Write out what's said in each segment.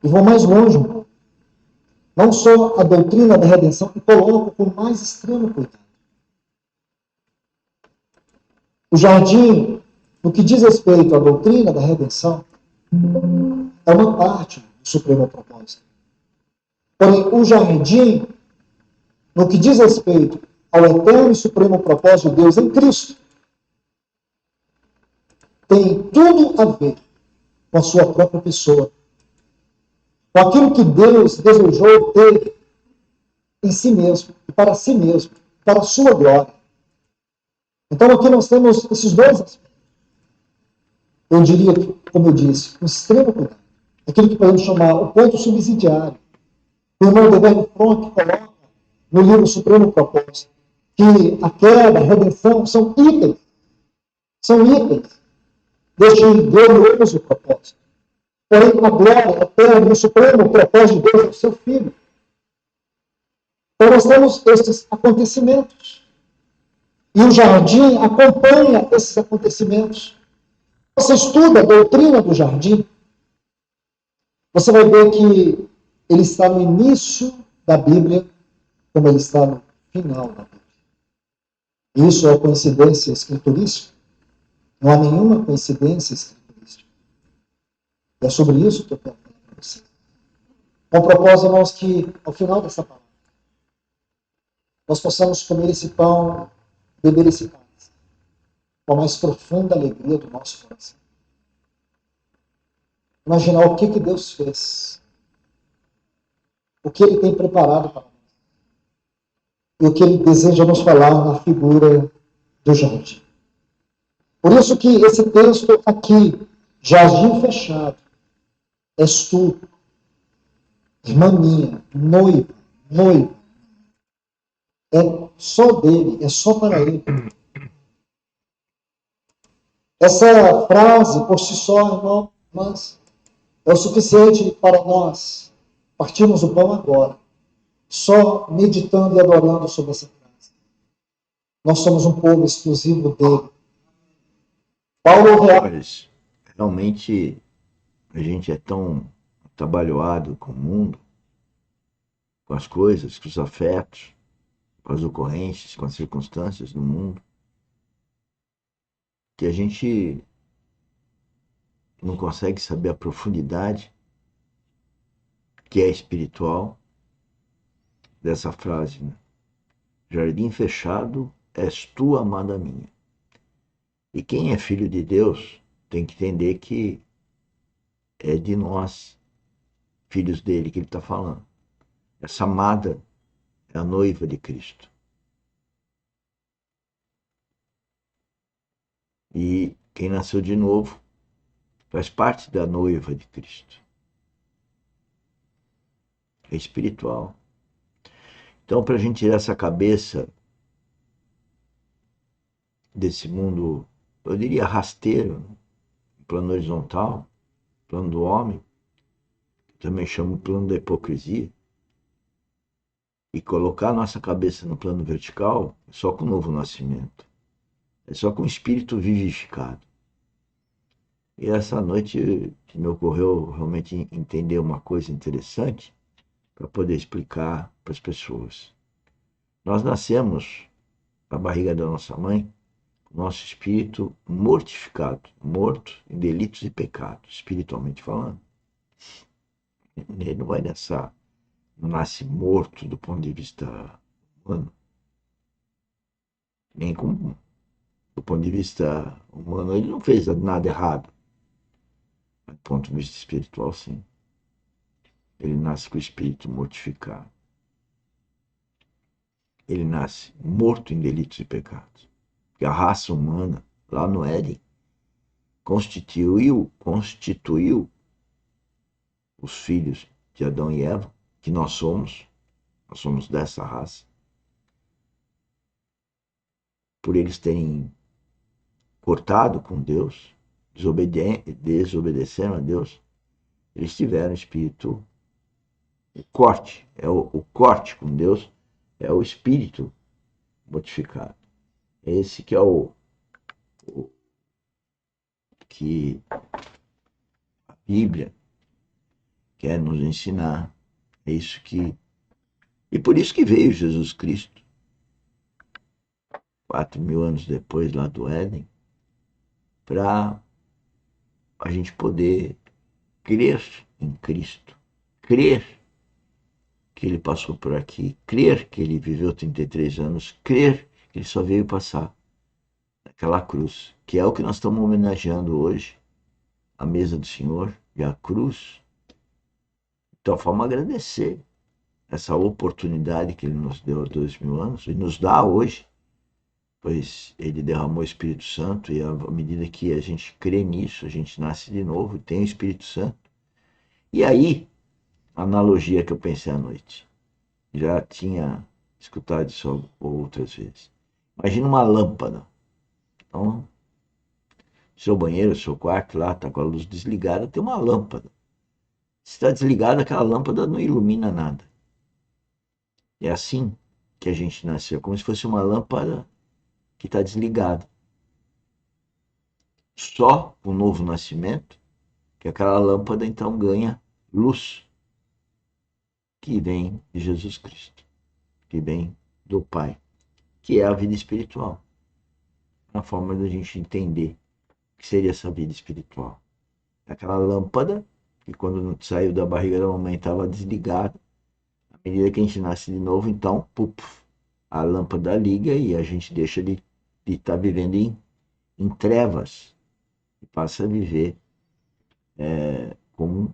E vou mais longe um pouco. Não só a doutrina da redenção, e coloco com mais extremo cuidado. O jardim, no que diz respeito à doutrina da redenção, é uma parte do supremo propósito. Porém, o jardim, no que diz respeito ao eterno e supremo propósito de Deus em Cristo, tem tudo a ver com a sua própria pessoa, com aquilo que Deus desejou ter em si mesmo, para si mesmo, para a sua glória. Então aqui nós temos esses dois aspectos. Eu diria, como eu disse, com extremo cuidado. Aquilo que podemos chamar o ponto subsidiário. O irmão Deverno Franck coloca no livro Supremo Propósito que a queda, a redenção são itens deste glorioso propósito. Porém, a glória eterna e o supremo propósito de Deus é o seu Filho. Então nós temos esses acontecimentos. E o jardim acompanha esses acontecimentos. Você estuda a doutrina do jardim, você vai ver que ele está no início da Bíblia, como ele está no final da Bíblia. Isso é coincidência escriturística? Não há nenhuma coincidência escriturística. É sobre isso que eu quero falar para vocês. Com o propósito, irmãos, que ao final dessa palavra, nós possamos comer esse pão, beber esse cálice, com a mais profunda alegria do nosso coração. Imaginar o que Deus fez, o que Ele tem preparado para nós, e o que Ele deseja nos falar na figura do jardim. Por isso que esse texto aqui, jardim fechado, és tu, irmã minha, noiva, é só dele, é só para ele. Essa frase, por si só, irmão, mas é o suficiente para nós partirmos o pão agora, só meditando e adorando sobre essa frase. Nós somos um povo exclusivo dele. Paulo realmente a gente é tão atabalhoado com o mundo, com as coisas, com os afetos, com as ocorrências, com as circunstâncias do mundo, que a gente não consegue saber a profundidade que é espiritual dessa frase, né? Jardim fechado, és tu, amada minha. E quem é filho de Deus tem que entender que é de nós, filhos dele, que ele está falando. Essa amada é a noiva de Cristo. E quem nasceu de novo faz parte da noiva de Cristo. É espiritual. Então, para a gente tirar essa cabeça desse mundo, eu diria rasteiro, plano horizontal, plano do homem, que também chamo plano da hipocrisia, e colocar a nossa cabeça no plano vertical, é só com o novo nascimento. É só com o espírito vivificado. E essa noite me ocorreu realmente entender uma coisa interessante para poder explicar para as pessoas. Nós nascemos na barriga da nossa mãe, com o nosso espírito mortificado, morto em delitos e pecados, espiritualmente falando. Ele não vai não nasce morto do ponto de vista humano, nem do ponto de vista humano, ele não fez nada errado. Mas do ponto de vista espiritual, sim. Ele nasce com o espírito mortificado. Ele nasce morto em delitos e pecados. Porque a raça humana, lá no Éden, constituiu os filhos de Adão e Eva, que nós somos dessa raça, por eles terem cortado com Deus, desobedeceram a Deus, eles tiveram espírito, o corte com Deus é o espírito mortificado. Esse que é o que a Bíblia quer nos ensinar. É isso que... E por isso que veio Jesus Cristo, 4.000 anos depois, lá do Éden, para a gente poder crer em Cristo, crer que ele passou por aqui, crer que ele viveu 33 anos, crer que ele só veio passar naquela cruz, que é o que nós estamos homenageando hoje, a mesa do Senhor e a cruz. Então, vamos agradecer essa oportunidade que ele nos deu há 2.000 anos e nos dá hoje, pois ele derramou o Espírito Santo e à medida que a gente crê nisso, a gente nasce de novo e tem o Espírito Santo. E aí, a analogia que eu pensei à noite, já tinha escutado isso outras vezes. Imagina uma lâmpada. Então, seu banheiro, seu quarto lá, está com a luz desligada, tem uma lâmpada. Se está desligada, aquela lâmpada não ilumina nada. É assim que a gente nasceu, como se fosse uma lâmpada que está desligada. Só o novo nascimento, que aquela lâmpada então ganha luz, que vem de Jesus Cristo, que vem do Pai, que é a vida espiritual. A forma da gente entender o que seria essa vida espiritual. Aquela lâmpada que quando saiu da barriga da mamãe estava desligada. À medida que a gente nasce de novo, então, a lâmpada liga e a gente deixa de estar vivendo em trevas e passa a viver com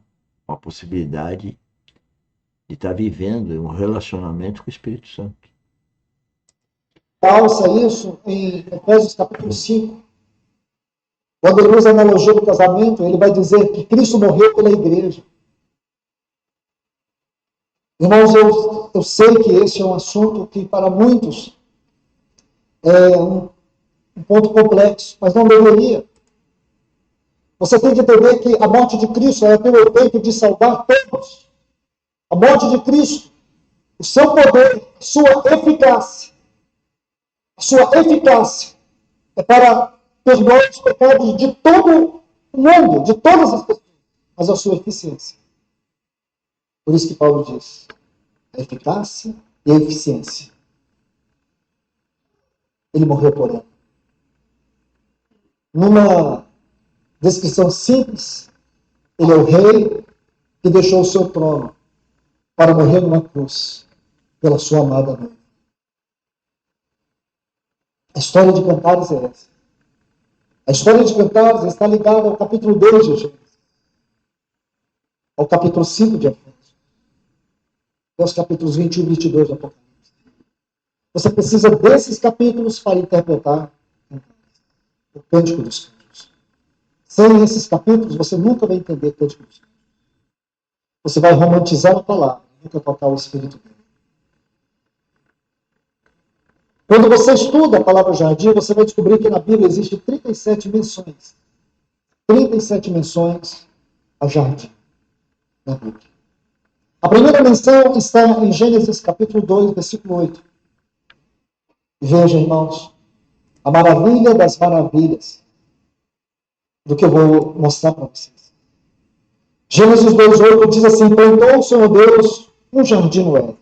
a possibilidade de estar vivendo um relacionamento com o Espírito Santo. Alça isso em Efésios capítulo 5. Quando ele usa a analogia do casamento, ele vai dizer que Cristo morreu pela igreja. Irmãos, eu sei que esse é um assunto que para muitos é um ponto complexo, mas não deveria. Você tem que entender que a morte de Cristo tem o efeito de salvar todos. A morte de Cristo, o seu poder, a sua eficácia é para perdoar os pecados de todo o mundo, de todas as pessoas, mas a sua eficiência. Por isso que Paulo diz, a eficácia e a eficiência. Ele morreu por ela. Numa descrição simples, ele é o rei que deixou o seu trono para morrer numa cruz pela sua amada noiva. A história de Cantares é essa. A história de Cantares está ligada ao capítulo 2 de Gênesis, ao capítulo 5 de Efésios, aos capítulos 21 e 22 do Apocalipse. Você precisa desses capítulos para interpretar o Cântico dos Cânticos. Sem esses capítulos, você nunca vai entender o Cântico dos Cânticos. Você vai romantizar a palavra, nunca tocar o Espírito dele. Quando você estuda a palavra jardim, você vai descobrir que na Bíblia existem 37 menções. 37 menções a jardim na Bíblia. A primeira menção está em Gênesis capítulo 2, versículo 8. Veja, irmãos, a maravilha das maravilhas do que eu vou mostrar para vocês. Gênesis 2:8 diz assim: plantou o Senhor Deus um jardim no Éden,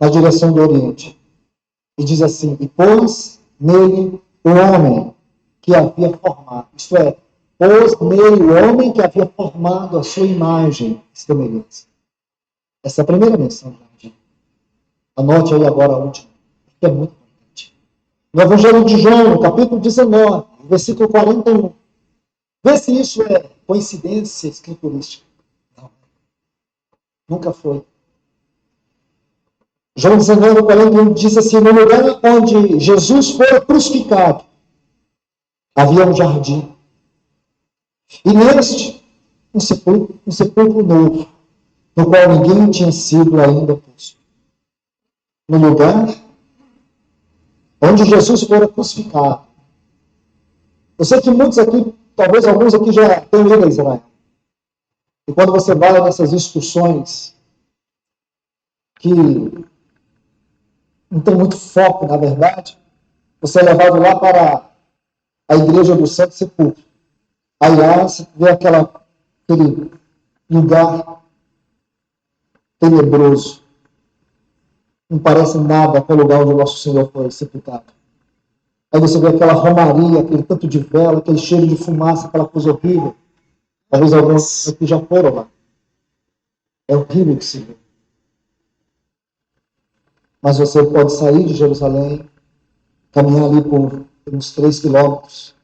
na direção do Oriente. E diz assim: e pôs nele o homem que havia formado. Isto é, pôs nele o homem que havia formado a sua imagem e semelhança. Essa é a primeira menção do jardim. Anote aí agora a última, que é muito importante. No Evangelho de João, no capítulo 19, versículo 41. Vê se isso é coincidência escriturística. Não. Nunca foi. João 19, 41 diz assim: no lugar onde Jesus foi crucificado, havia um jardim. E neste, um sepulcro novo, no qual ninguém tinha sido ainda posto. No lugar onde Jesus foi crucificado. Eu sei que muitos aqui, talvez alguns aqui já tenham ido a Israel. E quando você vai nessas excursões que não tem muito foco, na verdade, você é levado lá para a igreja do Santo Sepulcro. Aí lá você vê aquele lugar tenebroso. Não parece nada com o lugar onde o nosso Senhor foi sepultado. Aí você vê aquela romaria, aquele tanto de vela, aquele cheiro de fumaça, aquela coisa horrível. Talvez alguns aqui já foram lá. É horrível de se ver. Mas você pode sair de Jerusalém, caminhar ali por uns 3 quilômetros.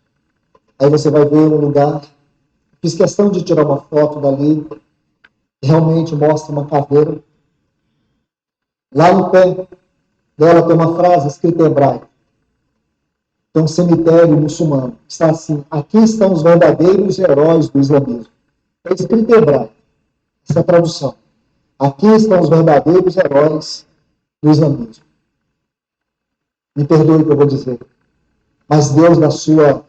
Aí você vai ver um lugar. Fiz questão de tirar uma foto dali. Realmente mostra uma caveira. Lá no pé dela tem uma frase escrita em hebraico. Tem um cemitério muçulmano. Está assim: aqui estão os verdadeiros heróis do islamismo. É escrito em hebraico. Essa é a tradução. Aqui estão os verdadeiros heróis do islamismo. Me perdoe o que eu vou dizer. Mas Deus, na sua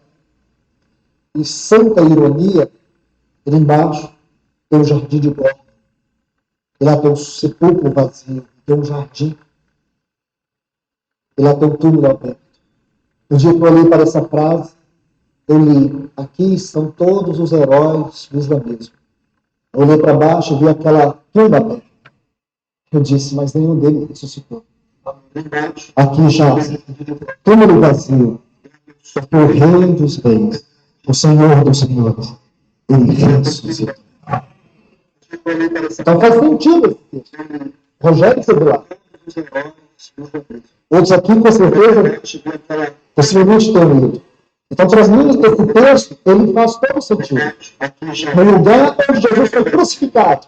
santa ironia, ele embaixo tem um jardim de borda. E lá tem um sepulcro vazio. Tem um jardim. E lá tem um túmulo aberto. No dia que eu olhei para essa frase, eu li: aqui estão todos os heróis do islamismo. Eu olhei para baixo e vi aquela tumba aberta. Eu disse: mas nenhum deles ressuscitou. Aqui já, túmulo vazio, porque o Rei dos Reis, o Senhor dos Senhores, ele ressuscitou. Então faz sentido esse texto. Rogério esteve lá. Outros aqui, com certeza, possivelmente tenham lido. Então, transmitindo esse texto, ele faz todo sentido. No lugar onde Jesus foi crucificado,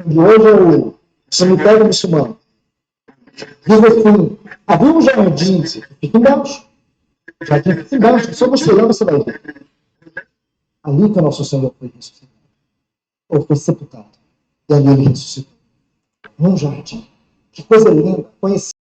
de hoje é o cemitério muçulmano, diz assim: havia um jardim, fica embaixo. Jardim fica embaixo, só você olhando, você vai ver. Ali que o nosso Senhor foi ressuscitado. Ou foi sepultado. E ali ele ressuscitou. Num jardim. Que coisa linda. Conheci